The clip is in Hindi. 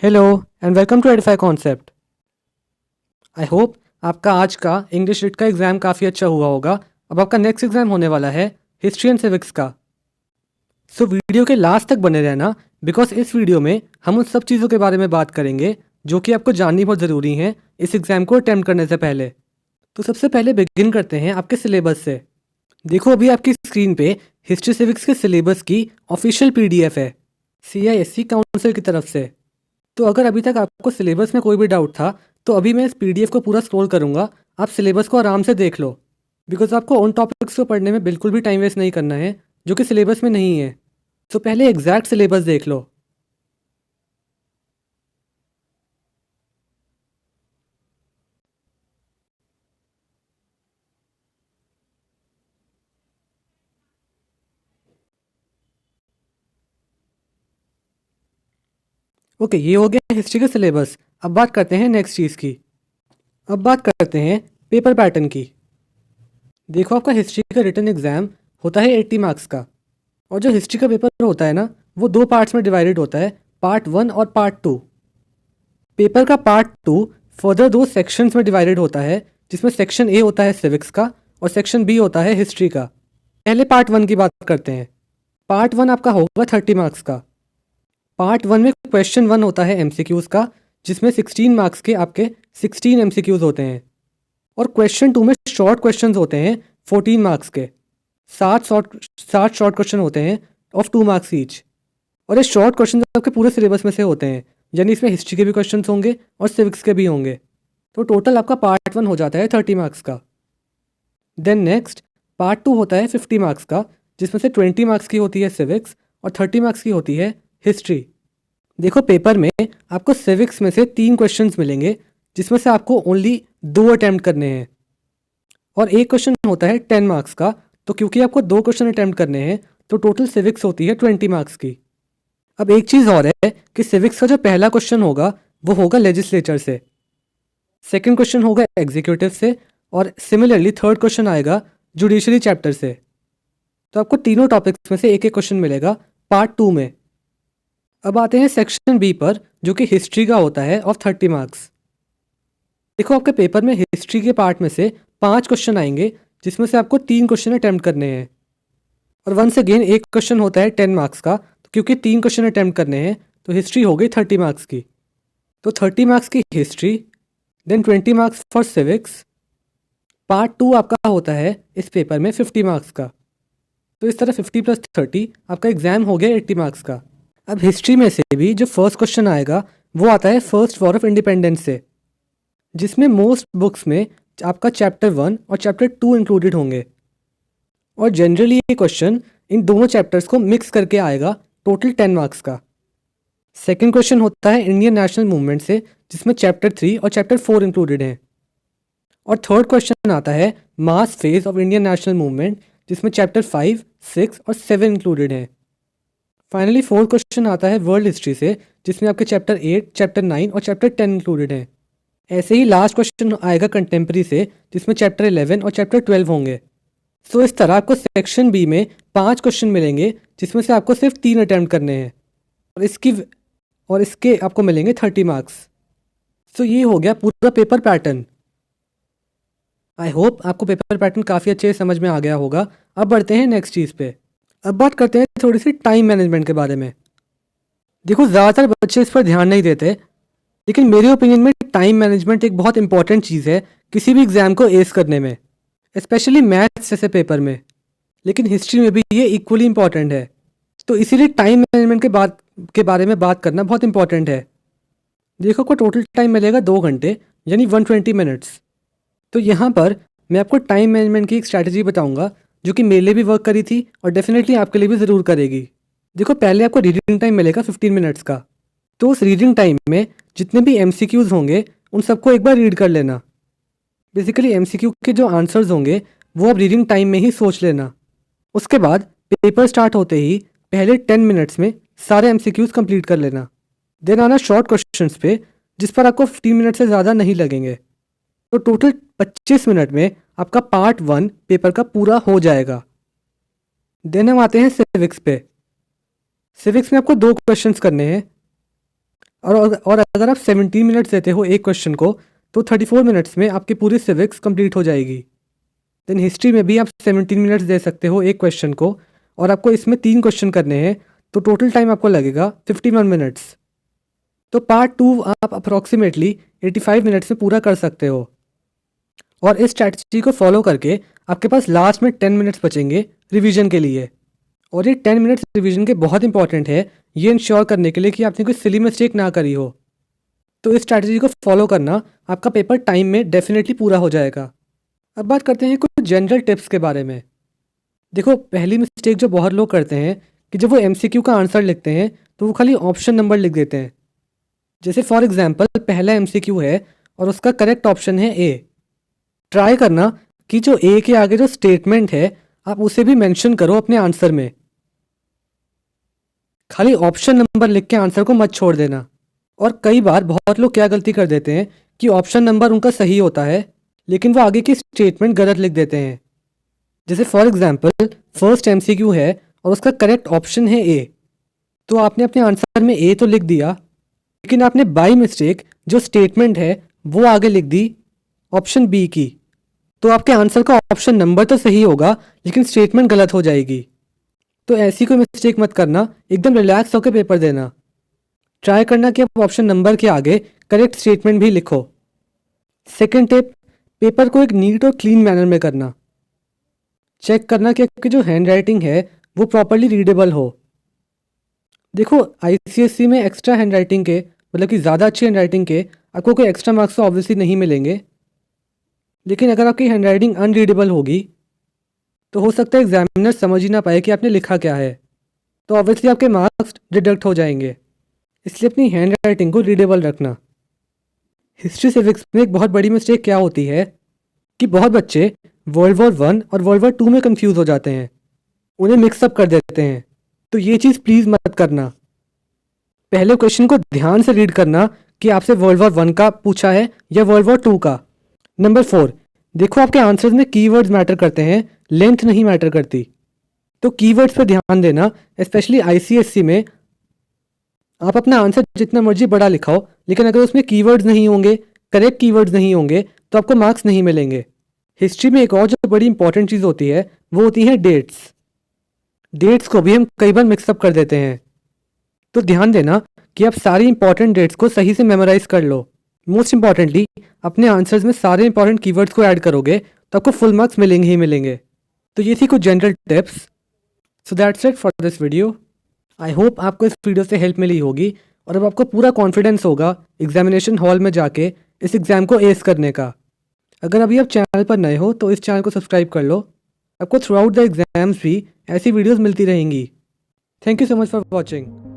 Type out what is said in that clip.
Hello and welcome to edify concept. I hope आपका आज का इंग्लिश लिट का एग्ज़ाम काफ़ी अच्छा हुआ होगा। अब आपका नेक्स्ट एग्ज़ाम होने वाला है हिस्ट्री एंड सिविक्स का। सो वीडियो के लास्ट तक बने रहना, बिकॉज इस वीडियो में हम उन सब चीज़ों के बारे में बात करेंगे जो कि आपको जाननी बहुत ज़रूरी हैं इस एग्ज़ाम को अटैम्प्ट करने से पहले। तो सबसे पहले बिगिन करते हैं आपके सिलेबस से। देखो अभी आपकी स्क्रीन पे हिस्ट्री सिविक्स के सिलेबस की ऑफिशियल पीडीएफ है CISC काउंसिल की तरफ से। तो अगर अभी तक आपको सिलेबस में कोई भी डाउट था तो अभी मैं इस पीडीएफ को पूरा स्क्रॉल करूंगा, आप सिलेबस को आराम से देख लो, बिकॉज आपको उन टॉपिक्स को पढ़ने में बिल्कुल भी टाइम वेस्ट नहीं करना है जो कि सिलेबस में नहीं है। तो पहले एग्जैक्ट सिलेबस देख लो। ओके, ये हो गया हिस्ट्री का सिलेबस। अब बात करते हैं नेक्स्ट चीज़ की। अब बात करते हैं पेपर पैटर्न की। देखो आपका हिस्ट्री का रिटन एग्ज़ाम होता है 80 मार्क्स का, और जो हिस्ट्री का पेपर होता है ना वो दो पार्ट्स में डिवाइडेड होता है, पार्ट 1 और पार्ट 2। पेपर का पार्ट 2 फर्दर दो सेक्शंस में डिवाइडेड होता है, जिसमें सेक्शन ए होता है सिविक्स का और सेक्शन बी होता है हिस्ट्री का। पहले पार्ट 1 की बात करते हैं। पार्ट 1 आपका होगा 30 मार्क्स का। पार्ट 1 में क्वेश्चन 1 होता है MCQs का, जिसमें 16 मार्क्स के आपके 16 MCQs होते हैं। और क्वेश्चन 2 में शॉर्ट क्वेश्चंस होते हैं 14 मार्क्स के। 7 शॉर्ट क्वेश्चन होते हैं ऑफ 2 मार्क्स ईच। और ये शॉर्ट क्वेश्चन आपके पूरे सिलेबस में से होते हैं, यानी इसमें हिस्ट्री के भी क्वेश्चंस होंगे और सिविक्स के भी होंगे। तो टोटल आपका पार्ट 1 हो जाता है 30 मार्क्स का। देन नेक्स्ट पार्ट 2 होता है 50 मार्क्स का, जिसमें से 20 मार्क्स की होती है सिविक्स और 30 मार्क्स की होती है हिस्ट्री। देखो पेपर में आपको सिविक्स में से 3 क्वेश्चंस मिलेंगे, जिसमें से आपको ओनली 2 अटैम्प्ट करने हैं, और एक क्वेश्चन होता है 10 मार्क्स का। तो क्योंकि आपको 2 क्वेश्चन अटैम्प्ट करने हैं तो टोटल सिविक्स होती है 20 मार्क्स की। अब एक चीज़ और है कि सिविक्स का जो पहला क्वेश्चन होगा वो होगा लेजिस्लेचर से, सेकंड क्वेश्चन होगा एग्जीक्यूटिव से, और सिमिलरली थर्ड क्वेश्चन आएगा जुडिशरी चैप्टर से। तो आपको तीनों टॉपिक्स में से एक एक क्वेश्चन मिलेगा पार्ट 2 में। अब आते हैं सेक्शन बी पर, जो कि हिस्ट्री का होता है ऑफ 30 मार्क्स। देखो आपके पेपर में हिस्ट्री के पार्ट में से 5 क्वेश्चन आएंगे, जिसमें से आपको 3 क्वेश्चन अटैम्प्ट करने हैं। और वंस अगेन एक क्वेश्चन होता है 10 मार्क्स का, तो क्योंकि 3 क्वेश्चन अटैम्प्ट करने हैं तो हिस्ट्री हो गई 30 मार्क्स की। तो 30 मार्क्स की history, then 20 marks for civics. Part 2 आपका होता है इस पेपर में 50 मार्क्स का। तो इस तरह 50 + 30 आपका एग्जाम हो गया 80 मार्क्स का। अब हिस्ट्री में से भी जो फर्स्ट क्वेश्चन आएगा वो आता है फर्स्ट वॉर ऑफ इंडिपेंडेंस से, जिसमें मोस्ट बुक्स में आपका चैप्टर 1 और चैप्टर 2 इंक्लूडेड होंगे। और जनरली ये क्वेश्चन इन दोनों चैप्टर्स को मिक्स करके आएगा, टोटल 10 मार्क्स का। सेकंड क्वेश्चन होता है इंडियन नेशनल मूवमेंट से, जिसमें चैप्टर 3 और चैप्टर 4 इंक्लूडेड हैं। और थर्ड क्वेश्चन आता है mass phase of Indian national movement, जिसमें चैप्टर 5, 6 और 7 इंक्लूडेड हैं। फाइनली फोर्थ क्वेश्चन आता है वर्ल्ड हिस्ट्री से, जिसमें आपके चैप्टर 8, चैप्टर 9 और चैप्टर 10 इंक्लूडेड हैं। ऐसे ही लास्ट क्वेश्चन आएगा कंटेम्प्रेरी से, जिसमें चैप्टर 11 और चैप्टर 12 होंगे। सो इस तरह आपको सेक्शन बी में 5 क्वेश्चन मिलेंगे, जिसमें से आपको सिर्फ 3 अटैम्प्ट करने हैं, और इसके आपको मिलेंगे 30 मार्क्स। सो ये हो गया पूरा पेपर पैटर्न। आई होप आपको पेपर पैटर्न काफ़ी अच्छे से समझ में आ गया होगा। अब बढ़ते हैं नेक्स्ट चीज़ पे। अब बात करते हैं थोड़ी सी टाइम मैनेजमेंट के बारे में। देखो ज़्यादातर बच्चे इस पर ध्यान नहीं देते, लेकिन मेरे ओपिनियन में टाइम मैनेजमेंट एक बहुत इंपॉर्टेंट चीज़ है किसी भी एग्ज़ाम को एस करने में, स्पेशली मैथ्स जैसे पेपर में। लेकिन हिस्ट्री में भी ये इक्वली इंपॉर्टेंट है। तो इसीलिए टाइम मैनेजमेंट के बारे में बात करना बहुत इंपॉर्टेंट है। देखो को टोटल टाइम मिलेगा 2 घंटे, यानी 120 मिनट्स। तो यहाँ पर मैं आपको टाइम मैनेजमेंट की एक स्ट्रैटेजी बताऊंगा, जो कि मेरे लिए भी वर्क करी थी और डेफिनेटली आपके लिए भी ज़रूर करेगी। देखो पहले आपको रीडिंग टाइम मिलेगा 15 मिनट्स का। तो उस रीडिंग टाइम में जितने भी MCQs होंगे उन सबको एक बार रीड कर लेना। बेसिकली MCQ के जो आंसर्स होंगे वो आप रीडिंग टाइम में ही सोच लेना। उसके बाद पेपर स्टार्ट होते ही पहले 10 मिनट्स में सारे MCQs कंप्लीट कर लेना। देन आना शॉर्ट क्वेश्चंस पे, जिस पर आपको 15 मिनट से ज़्यादा नहीं लगेंगे। तो टोटल 25 मिनट में आपका पार्ट 1 पेपर का पूरा हो जाएगा। देन हम आते हैं सिविक्स पे। सिविक्स में आपको 2 क्वेश्चंस करने हैं। और अगर आप 17 मिनट्स देते हो एक क्वेश्चन को, तो 34 मिनट्स में आपकी पूरी सिविक्स कंप्लीट हो जाएगी। देन हिस्ट्री में भी आप 17 मिनट्स दे सकते हो एक क्वेश्चन को, और आपको इसमें 3 क्वेश्चन करने हैं, तो टोटल टाइम आपको लगेगा 51 मिनट्स। तो पार्ट 2 आप अप्रॉक्सीमेटली 85 मिनट्स में पूरा कर सकते हो। और इस स्ट्रैटेजी को फॉलो करके आपके पास लास्ट में 10 मिनट्स बचेंगे रिवीजन के लिए। और ये 10 मिनट्स रिवीजन के बहुत इंपॉर्टेंट है, ये इंश्योर करने के लिए कि आपने कोई सिली मिस्टेक ना करी हो। तो इस स्ट्रैटेजी को फॉलो करना आपका पेपर टाइम में डेफिनेटली पूरा हो जाएगा। अब बात करते हैं कुछ जनरल टिप्स के बारे में। देखो, पहली मिस्टेक जो बहुत लोग करते हैं कि जब वो एमसीक्यू का आंसर लिखते हैं तो वो खाली ऑप्शन नंबर लिख देते हैं। जैसे फॉर एग्जांपल पहला एमसीक्यू है और उसका करेक्ट ऑप्शन है ए। ट्राई करना कि जो ए के आगे जो स्टेटमेंट है आप उसे भी मेंशन करो अपने आंसर में। खाली ऑप्शन नंबर लिख के आंसर को मत छोड़ देना। और कई बार बहुत लोग क्या गलती कर देते हैं कि ऑप्शन नंबर उनका सही होता है, लेकिन वो आगे की स्टेटमेंट गलत लिख देते हैं। जैसे फॉर एग्जांपल फर्स्ट एमसीक्यू है और उसका करेक्ट ऑप्शन है ए, तो आपने अपने आंसर में ए तो लिख दिया, लेकिन आपने बाई मिस्टेक जो स्टेटमेंट है वो आगे लिख दी ऑप्शन बी की। तो आपके आंसर का ऑप्शन नंबर तो सही होगा, लेकिन स्टेटमेंट गलत हो जाएगी। तो ऐसी कोई मिस्टेक मत करना, एकदम रिलैक्स होकर पेपर देना। ट्राई करना कि आप ऑप्शन नंबर के आगे करेक्ट स्टेटमेंट भी लिखो। सेकंड टिप, पेपर को एक नीट और क्लीन मैनर में करना। चेक करना कि आपकी जो हैंड राइटिंग है वो प्रॉपरली रीडेबल हो। देखो, आईसीएसई में एक्स्ट्रा हैंड राइटिंग के, मतलब कि ज़्यादा अच्छी हैंड राइटिंग के आपको कोई एक्स्ट्रा मार्क्स तो ऑब्वियसली नहीं मिलेंगे, लेकिन अगर आपकी हैंड राइटिंग अनरीडेबल होगी तो हो सकता है एग्जामिनर समझ ही ना पाए कि आपने लिखा क्या है, तो ऑब्वियसली आपके मार्क्स डिडक्ट हो जाएंगे। इसलिए अपनी हैंड राइटिंग को रीडेबल रखना। हिस्ट्री सिविक्स में एक बहुत बड़ी मिस्टेक क्या होती है कि बहुत बच्चे वर्ल्ड वॉर 1 और वर्ल्ड वॉर 2 में कंफ्यूज हो जाते हैं, उन्हें मिक्सअप कर देते हैं। तो ये चीज़ प्लीज़ मत करना। पहले क्वेश्चन को ध्यान से रीड करना कि आपसे वर्ल्ड वॉर 1 का पूछा है या वर्ल्ड वॉर 2 का। नंबर 4, देखो आपके आंसर्स में कीवर्ड्स मैटर करते हैं, लेंथ नहीं मैटर करती। तो कीवर्ड्स पर ध्यान देना, स्पेशली आईसीएसई में। आप अपना आंसर जितना मर्जी बड़ा लिखाओ, लेकिन अगर उसमें कीवर्ड्स नहीं होंगे, करेक्ट कीवर्ड्स नहीं होंगे, तो आपको मार्क्स नहीं मिलेंगे। हिस्ट्री में एक और जो बड़ी इंपॉर्टेंट चीज़ होती है वो होती है डेट्स। डेट्स को भी हम कई बार मिक्सअप कर देते हैं, तो ध्यान देना कि आप सारी इंपॉर्टेंट डेट्स को सही से मेमोराइज कर लो। मोस्ट इंपॉर्टेंटली अपने आंसर्स में सारे इंपॉर्टेंट कीवर्ड्स को ऐड करोगे तो आपको फुल मार्क्स मिलेंगे ही मिलेंगे। तो ये थी कुछ general tips. So that's it for this video. I hope आपको इस वीडियो से हेल्प मिली होगी और अब आपको पूरा कॉन्फिडेंस होगा एग्जामिनेशन हॉल में जाके इस एग्ज़ाम को एस करने का। अगर अभी आप चैनल पर नए हो तो इस चैनल को सब्सक्राइब कर लो। आपको थ्रू आउट द एग्जाम्स भी ऐसी वीडियोस मिलती रहेंगी। Thank you so much for watching.